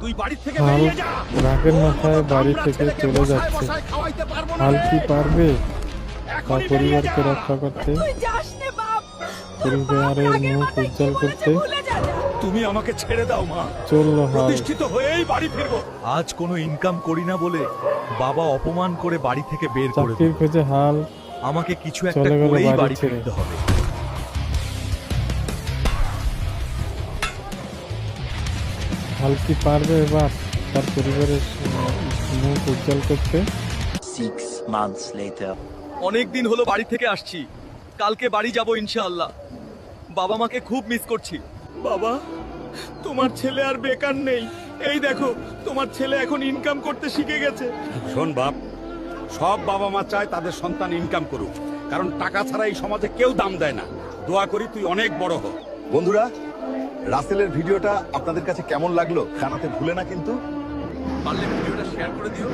তুই বাড়ি থেকে হাল বেরিয়ে যা। রাগের মাথায় বাড়ি থেকে চলে যাচ্ছে। হাল কি পারবে তার পরিবারকে রক্ষা করতে, তুই যাস নে বাপ, পরিবারের মুখ উজ্জ্বল করতে? ভুলে যা যা। তুমি আমাকে ছেড়ে দাও মা, চলল হাল। প্রতিষ্ঠিত হয়েই বাড়ি ফিরবো। আজ কোনো ইনকাম করি না বলে বাবা অপমান করে বাড়ি থেকে বের করে চাকরির দিল। খোঁজে হাল আমাকে কিছু একটা চলে গেল করেই বাড়ি বাড়ি ছেড়ে। ফিরতে হবে। হাল কি পারবে এবার তার পরিবারের মুখ উজ্জ্বল করতে? 6 months later. অনেক দিন হলো বাড়ি থেকে আসছি, কালকে বাড়ি যাব ইনশাআল্লাহ। বাবা মাকে খুব মিস করছি। বাবা, তোমার ছেলে আর বেকার নেই। এই দেখো, তোমার ছেলে এখন ইনকাম করতে শিখে গেছে। শোন বাপ, সব বাবা মা চায় তাদের সন্তান ইনকাম করুক, কারণ টাকা ছাড়া এই সমাজে কেউ দাম দেয় না। দোয়া করি তুই অনেক বড় হ। বন্ধুরা, রাসেলের ভিডিওটা আপনাদের কাছে কেমন লাগলো জানাতে ভুলে না কিন্তু। পারলে ভিডিওটা শেয়ার করে দিও।